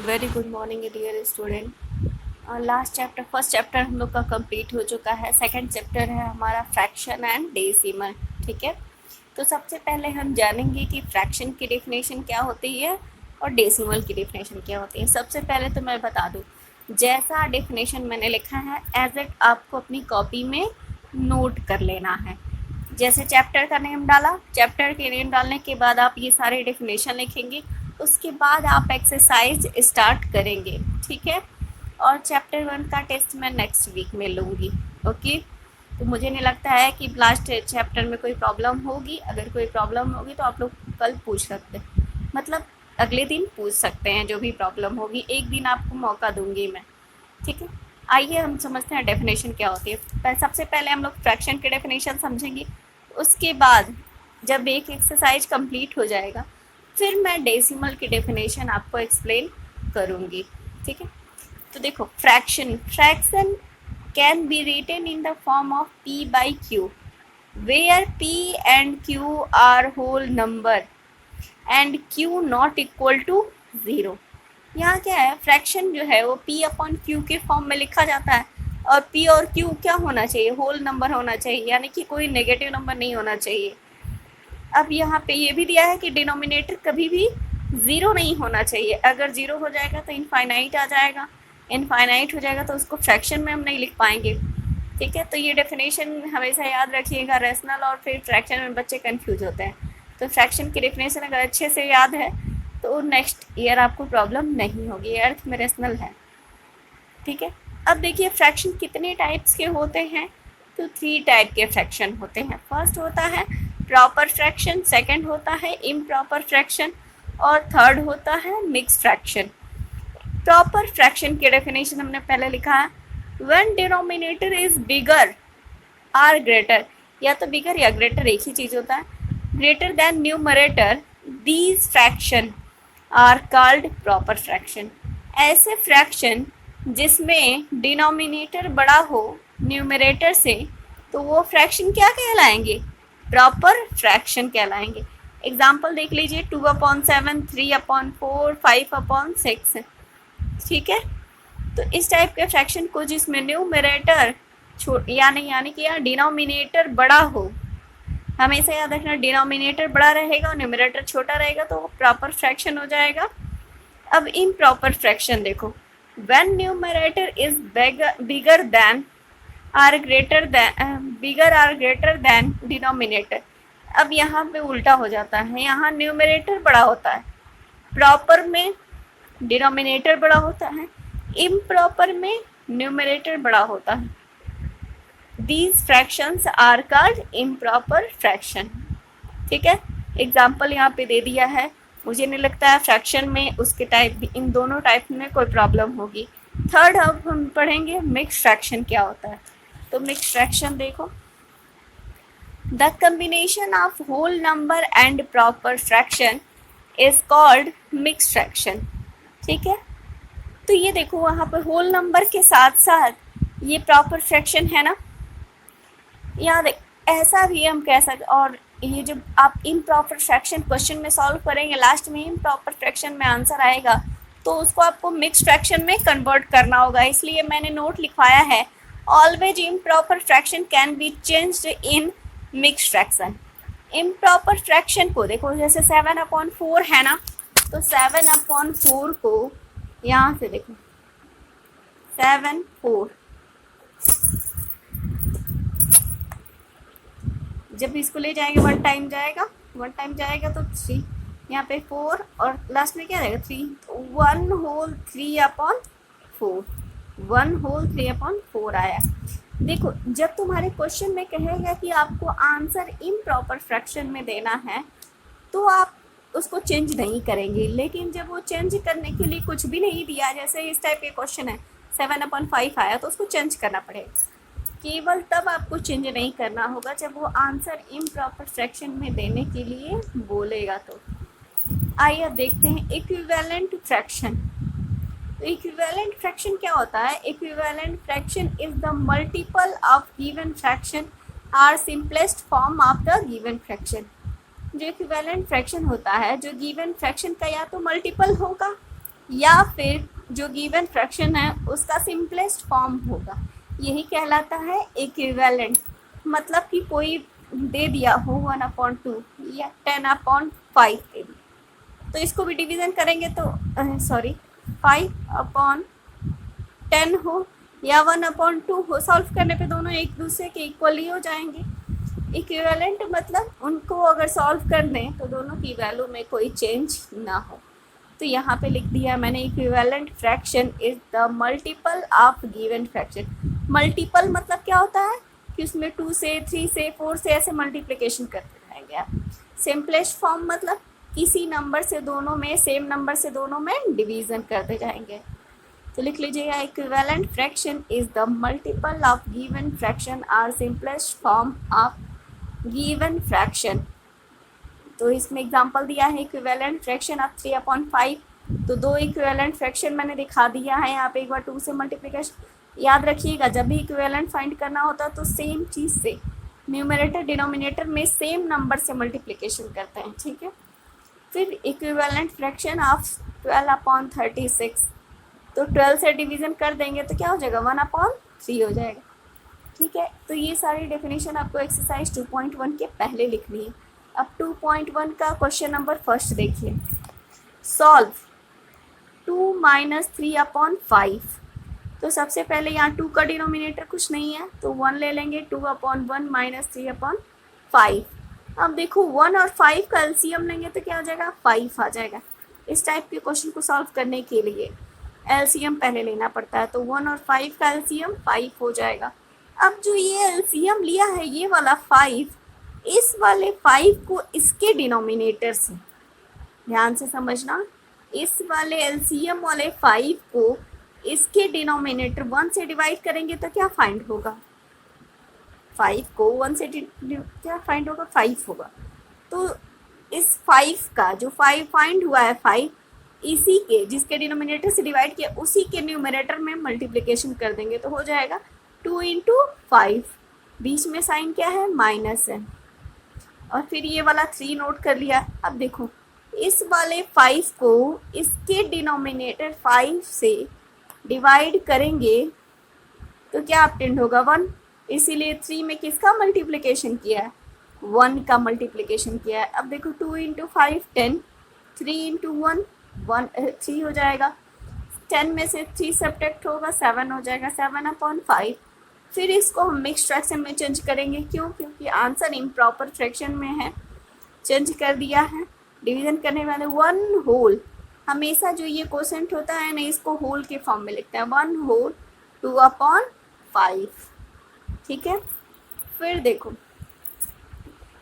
Very good morning dear student. Last chapter first chapter हम लोग का कंप्लीट हो चुका है। सेकंड चैप्टर है हमारा फ्रैक्शन एंड डेसिमल। ठीक है, तो सबसे पहले हम जानेंगे कि फ्रैक्शन की डेफिनेशन क्या होती है और डेसिमल की डेफिनेशन क्या होती है। सबसे पहले तो मैं बता दूं, जैसा डेफिनेशन मैंने लिखा है एज इट आपको अपनी कॉपी में नोट कर लेना है। जैसे चैप्टर का नेम डाला, चैप्टर के नेम डालने के बाद आप ये सारे डेफिनेशन लिखेंगे, उसके बाद आप एक्सरसाइज स्टार्ट करेंगे। ठीक है, और चैप्टर 1 का टेस्ट मैं नेक्स्ट वीक में लूँगी। ओके, तो मुझे नहीं लगता है कि लास्ट चैप्टर में कोई प्रॉब्लम होगी। अगर कोई प्रॉब्लम होगी तो आप लोग कल पूछ सकते हैं, मतलब अगले दिन पूछ सकते हैं। जो भी प्रॉब्लम होगी एक दिन आपको मौका दूंगी मैं। ठीक है, आइए हम समझते हैं डेफिनेशन क्या होती है। सबसे पहले हम लोग फ्रैक्शन के डेफिनेशन समझेंगे, उसके बाद जब एक एक्सरसाइज कंप्लीट हो जाएगा फिर मैं डेसिमल की डेफिनेशन आपको एक्सप्लेन करूँगी। ठीक है, तो देखो, fraction fraction can be written in the form of p by q, where p and q are whole number and q not equal to 0। यहाँ क्या है, फ्रैक्शन जो है वो p अपॉन क्यू के फॉर्म में लिखा जाता है, और p और q क्या होना चाहिए, होल नंबर होना चाहिए, यानी कि कोई नेगेटिव नंबर नहीं होना चाहिए। अब यहाँ पे ये भी दिया है कि डिनोमिनेटर कभी भी ज़ीरो नहीं होना चाहिए। अगर ज़ीरो हो जाएगा तो इनफाइनाइट आ जाएगा, इनफाइनाइट हो जाएगा तो उसको फ्रैक्शन में हम नहीं लिख पाएंगे। ठीक है, तो ये डेफिनेशन हमेशा याद रखिएगा। रेशनल और फिर फ्रैक्शन में बच्चे कंफ्यूज होते हैं, तो फ्रैक्शन की डेफिनेशन अगर अच्छे से याद है तो नेक्स्ट ईयर आपको प्रॉब्लम नहीं होगी। अर्थ में रेशनल है। ठीक है, अब देखिए फ्रैक्शन कितने टाइप्स के होते हैं, तो 3 टाइप के फ्रैक्शन होते हैं। फर्स्ट होता है प्रॉपर फ्रैक्शन, सेकंड होता है इम्प्रॉपर फ्रैक्शन, और थर्ड होता है मिक्स फ्रैक्शन। प्रॉपर फ्रैक्शन की डेफिनेशन हमने पहले लिखा है, when denominator is bigger or greater, या तो बिगर या ग्रेटर एक ही चीज होता है, greater than numerator, these fraction are called proper fraction. ऐसे फ्रैक्शन जिसमें डिनोमिनेटर बड़ा हो न्यूमरेटर से, तो वो फ्रैक्शन क्या कहलाएंगे, प्रॉपर फ्रैक्शन कहलाएंगे। एग्जाम्पल देख लीजिए, 2/7, 3/4, 5/6। ठीक है, तो इस टाइप के फ्रैक्शन को जिसमें न्यूमरेटर यानी कि यहाँ डिनोमिनेटर बड़ा हो, हमेशा याद रखना डिनोमिनेटर बड़ा रहेगा और न्यूमरेटर छोटा रहेगा, तो वो प्रॉपर फ्रैक्शन हो जाएगा। अब इम्प्रॉपर फ्रैक्शन देखो, when numerator is bigger than or greater than denominator. अब यहाँ पे उल्टा हो जाता है, यहाँ न्यूमरेटर बड़ा होता है, प्रॉपर में डिनोमिनेटर बड़ा होता है, इम्प्रॉपर में न्यूमरेटर बड़ा होता है। These fractions are called improper fraction. ठीक है, एग्जाम्पल यहाँ पे दे दिया है। मुझे नहीं लगता है फ्रैक्शन में उसके टाइप भी, इन दोनों टाइप में कोई प्रॉब्लम होगी। थर्ड अब हम पढ़ेंगे मिक्स फ्रैक्शन क्या होता है। तो मिक्स फ्रैक्शन देखो, the combination of whole number and proper fraction is called mix fraction. ठीक है, तो ये देखो वहाँ पर होल नंबर के साथ साथ ये प्रॉपर फ्रैक्शन है ना, याद ऐसा भी हम कह सकते। और ये जब आप इम्प्रॉपर फ्रैक्शन क्वेश्चन में सॉल्व करेंगे, लास्ट में इम्प्रॉपर फ्रैक्शन में आंसर आएगा, तो उसको आपको मिक्स फ्रैक्शन में कन्वर्ट करना होगा। इसलिए मैंने नोट लिखवाया है, always improper fraction can be changed in mix fraction. Improper fraction को देखो, जैसे 7/4 है ना, तो 7/4 को यहाँ से देखो 7/4, जब इसको ले जाएंगे 1 टाइम जाएगा, 1 टाइम जाएगा तो 3, यहाँ पे 4 और लास्ट में क्या रहेगा 3, तो 1 होल 3/4, 1 होल 3/4 आया। देखो जब तुम्हारे क्वेश्चन में कहेगा कि आपको आंसर इम्प्रॉपर फ्रैक्शन में देना है, तो आप उसको चेंज नहीं करेंगे। लेकिन जब वो चेंज करने के लिए कुछ भी नहीं दिया, जैसे इस टाइप के क्वेश्चन है 7/5 आया, तो उसको चेंज करना पड़ेगा। केवल तब आपको चेंज नहीं करना होगा जब वो आंसर इम्प्रॉपर फ्रैक्शन में देने के लिए बोलेगा। तो आइए अब देखते हैं इक्विवेलेंट फ्रैक्शन। तो इक्विवेलेंट फ्रैक्शन क्या होता है, equivalent fraction is the multiple of given fraction or simplest form of the given fraction. जो इक्विवेलेंट फ्रैक्शन होता है, जो गिवन फ्रैक्शन का या तो मल्टीपल होगा या फिर जो गिवन फ्रैक्शन है उसका सिंपलेस्ट फॉर्म होगा, यही कहलाता है इक्विवेलेंट। मतलब कि कोई दे दिया हो 1/2 या 10/5 दे दिया, तो इसको भी डिवीज़न करेंगे तो 5/10 हो या 1/2 हो, सॉल्व करने पे दोनों एक दूसरे के इक्वली हो जाएंगे। इक्विवेलेंट मतलब उनको अगर सॉल्व कर दें तो दोनों की वैल्यू में कोई चेंज ना हो। तो यहाँ पे लिख दिया मैंने equivalent fraction is the multiple of given fraction. Multiple मतलब क्या होता है कि उसमें 2 से 3 से 4 से ऐसे मल्टीप्लिकेशन करते रहेंगे आप। सिंपलेस्ट फॉर्म मतलब किसी नंबर से दोनों में, सेम नंबर से दोनों में डिवीज़न करते जाएंगे। तो लिख लीजिएगा equivalent fraction is the multiple of given fraction और simplest form of given fraction. तो इसमें एग्जांपल दिया है इक्विवेलेंट फ्रैक्शन ऑफ 3/5। तो दो इक्विवेलेंट फ्रैक्शन मैंने दिखा दिया है यहाँ पे, एक बार 2 से मल्टीप्लिकेशन। याद रखिएगा जब भी इक्विवेलेंट फाइंड करना होता है तो सेम चीज़ से न्यूमरेटर डिनोमिनेटर में सेम नंबर से मल्टीप्लिकेशन करते हैं, ठीक है। फिर इक्विवेलेंट फ्रैक्शन ऑफ 12/36। तो 12 से डिवीज़न कर देंगे तो क्या हो जाएगा 1/3 हो जाएगा, ठीक है। तो ये सारी डेफिनेशन आपको एक्सरसाइज 2.1 के पहले लिखनी है। अब 2.1 का क्वेश्चन नंबर फर्स्ट देखिए, सॉल्व 2 - 3/5। तो सबसे पहले यहाँ 2 का डिनोमिनेटर कुछ नहीं है तो 1 ले लेंगे, 2/1 - 3/5। अब देखो 1 और 5 का एलसीएम लेंगे तो क्या हो जाएगा 5 आ जाएगा। इस टाइप के क्वेश्चन को सॉल्व करने के लिए एलसीएम पहले लेना पड़ता है, तो 1 और 5 का एलसीएम 5 हो जाएगा। अब जो ये एलसीएम लिया है ये वाला 5, इस वाले 5 को इसके डिनोमिनेटर से, ध्यान से समझना, इस वाले एलसीएम वाले 5 को इसके डिनोमिनेटर 1 से डिवाइड करेंगे तो क्या फाइंड होगा, 5 को 1 से क्या फाइंड होगा 5 होगा। तो इस 5 का जो 5 फाइंड हुआ है 5, इसी के जिसके डिनोमिनेटर से डिवाइड किया उसी के न्यूमरेटर में मल्टीप्लिकेशन कर देंगे तो हो जाएगा 2 × 5। बीच में साइन क्या है माइनस है, और फिर ये वाला 3 नोट कर लिया। अब देखो इस वाले 5 को इसके डिनोमिनेटर 5 से डिवाइड करेंगे तो क्या ऑब्टेंड होगा 1। इसीलिए 3 में किसका मल्टीप्लिकेशन किया है 1 का मल्टीप्लिकेशन किया है। अब देखो 2 × 5 10, 3 × 1 3 हो जाएगा, 10 में से 3 सब्ट्रैक्ट होगा 7 हो जाएगा, 7/5। फिर इसको हम मिक्स फ्रैक्शन में चेंज करेंगे, क्यों, क्योंकि आंसर इम्प्रॉपर फ्रैक्शन में है, चेंज कर दिया है। डिवीज़न करने वाले 1 होल, हमेशा जो ये कोसेंट होता है ना इसको होल के फॉर्म में लिखते हैं, 1 होल 2/5, ठीक है। फिर देखो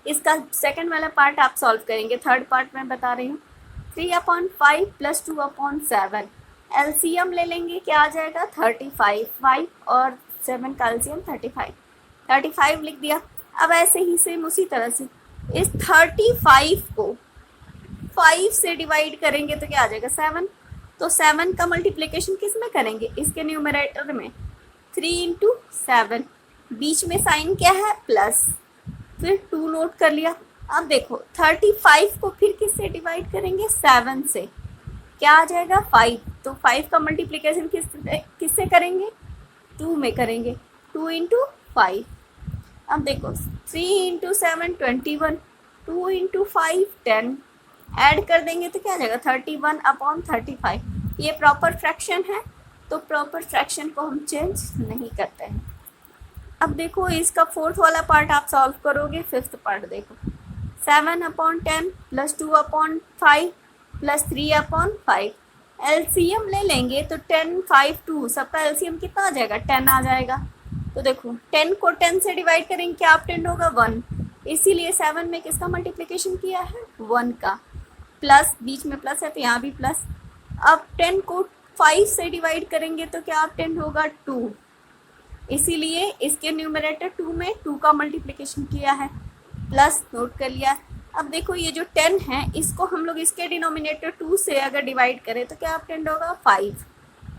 इसका सेकंड वाला पार्ट आप सॉल्व करेंगे, थर्ड पार्ट मैं बता रही हूँ। 3/5 + 2/7 एलसीएम ले लेंगे, क्या आ जाएगा 35, 5 और 7 का एलसीएम 35 लिख दिया। अब ऐसे ही सेम उसी तरह से इस 35 को 5 से डिवाइड करेंगे तो क्या आ जाएगा 7। तो 7 का मल्टीप्लिकेशन किस में करेंगे इसके न्यूमरेटर में, 3 × 7, बीच में साइन क्या है प्लस, फिर 2 नोट कर लिया। अब देखो 35 को फिर किससे डिवाइड करेंगे 7 से, क्या आ जाएगा 5। तो 5 का मल्टीप्लिकेशन किससे करेंगे 2 में करेंगे, 2 × 5। अब देखो 3 × 7 21, 2 × 5 10, ऐड कर देंगे तो क्या आ जाएगा 31/35। ये प्रॉपर फ्रैक्शन है तो प्रॉपर फ्रैक्शन को हम चेंज नहीं करते हैं। अब देखो इसका फोर्थ वाला पार्ट आप सॉल्व करोगे, फिफ्थ पार्ट देखो 7/10 + 2/5 + 3/5 एलसीएम ले लेंगे तो 10 5 2 सबका एलसीएम कितना आ जाएगा 10 आ जाएगा। तो देखो 10 को 10 से डिवाइड करेंगे क्या ऑब्टेंड होगा 1, इसीलिए 7 में किसका मल्टीप्लिकेशन किया है 1 का, प्लस बीच में प्लस है तो यहाँ भी प्लस। अब 10 को 5 से डिवाइड करेंगे तो क्या ऑब्टेंड होगा 2, इसीलिए इसके न्यूमरेटर 2 में 2 का मल्टीप्लिकेशन किया है, प्लस नोट कर लिया। अब देखो ये जो 10 है इसको हम लोग इसके डिनोमिनेटर 2 से अगर डिवाइड करें तो क्या ऑब्टेंड होगा 5,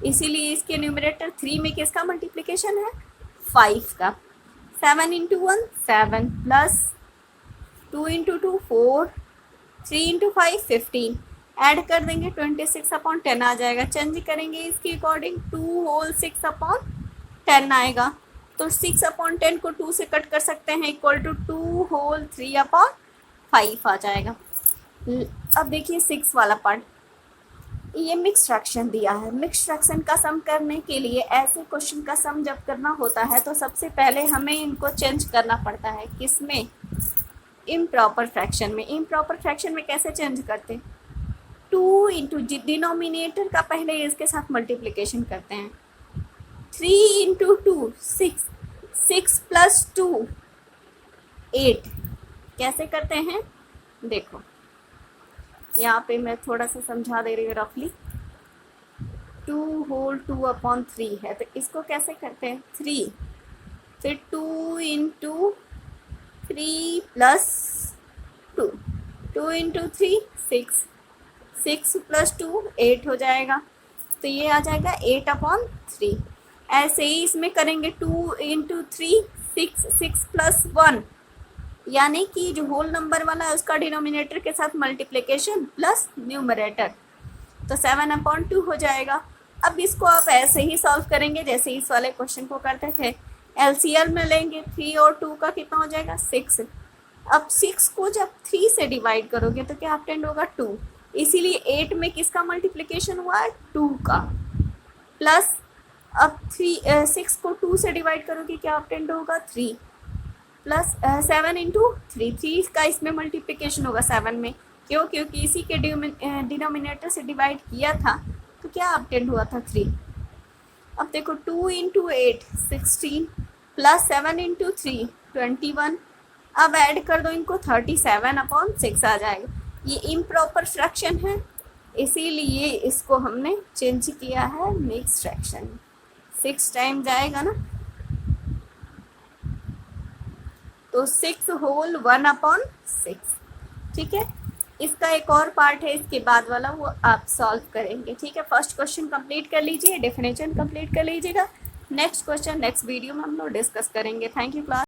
इसीलिए इसके न्यूमरेटर 3 में किसका मल्टीप्लिकेशन है 5 का। 7 × 1 7 प्लस 2 × 2 4, 3 × 5 15, ऐड कर देंगे 26/10 आ जाएगा। चेंज करेंगे इसके अकॉर्डिंग 2 होल 6/10 आएगा। तो 6/10 को 2 से कट कर सकते हैं, इक्वल टू 2 होल 3/5 आ जाएगा। अब देखिए 6 वाला पार्ट, ये मिक्स फ्रैक्शन दिया है। मिक्स फ्रैक्शन का सम करने के लिए, ऐसे क्वेश्चन का सम जब करना होता है तो सबसे पहले हमें इनको चेंज करना पड़ता है। किसमें? इम्प्रॉपर फ्रैक्शन में। इम्प्रॉपर फ्रैक्शन में कैसे चेंज करते? 2 इंटू डिनोमिनेटर का पहले इसके साथ मल्टीप्लिकेशन करते हैं। 3 इंटू 2 6, 6 प्लस 2 8। कैसे करते हैं देखो, यहाँ पे मैं थोड़ा सा समझा दे रही हूँ रफली। 2 होल 2/3 है, तो इसको कैसे करते हैं? 3, फिर 2 इंटू 3 प्लस 2, 2 इंटू 3 6, 6 प्लस 2 8 हो जाएगा। तो ये आ जाएगा 8/3। ऐसे ही इसमें करेंगे 2 इंटू 3 6, 6 प्लस 1, यानी कि जो होल नंबर वाला है उसका डिनोमिनेटर के साथ मल्टीप्लिकेशन प्लस न्यूमरेटर, तो 7/2 हो जाएगा। अब इसको आप ऐसे ही सॉल्व करेंगे जैसे इस वाले क्वेश्चन को करते थे। एलसीएम में लेंगे 3 और 2 का कितना हो जाएगा? 6। अब 6 को जब 3 से डिवाइड करोगे तो क्या ऑब्टेंड होगा? 2। इसीलिए 8 में किसका मल्टीप्लिकेशन हुआ है? 2 का। प्लस अब 6 को 2 से डिवाइड करोगे क्या ऑब्टेंड होगा? 3। प्लस 7 इंटू 3 का इसमें मल्टीप्लिकेशन होगा 7 में। क्यों? क्योंकि इसी के डिनोमिनेटर से डिवाइड किया था, तो क्या ऑब्टेंड हुआ था? 3। अब देखो 2 इंटू 8 16, प्लस 7 इंटू 3 21। अब ऐड कर दो इनको, 37/6 आ जाएगा। ये इम्प्रॉपर फ्रैक्शन है, इसीलिए इसको हमने चेंज किया है मिक्स फ्रैक्शन। 6 टाइम जाएगा ना, तो 6 होल 1/6। ठीक है, इसका एक और पार्ट है इसके बाद वाला, वो आप सॉल्व करेंगे। ठीक है, फर्स्ट क्वेश्चन कंप्लीट कर लीजिए, डेफिनेशन कंप्लीट कर लीजिएगा। नेक्स्ट क्वेश्चन नेक्स्ट वीडियो में हम लोग डिस्कस करेंगे। Thank you class.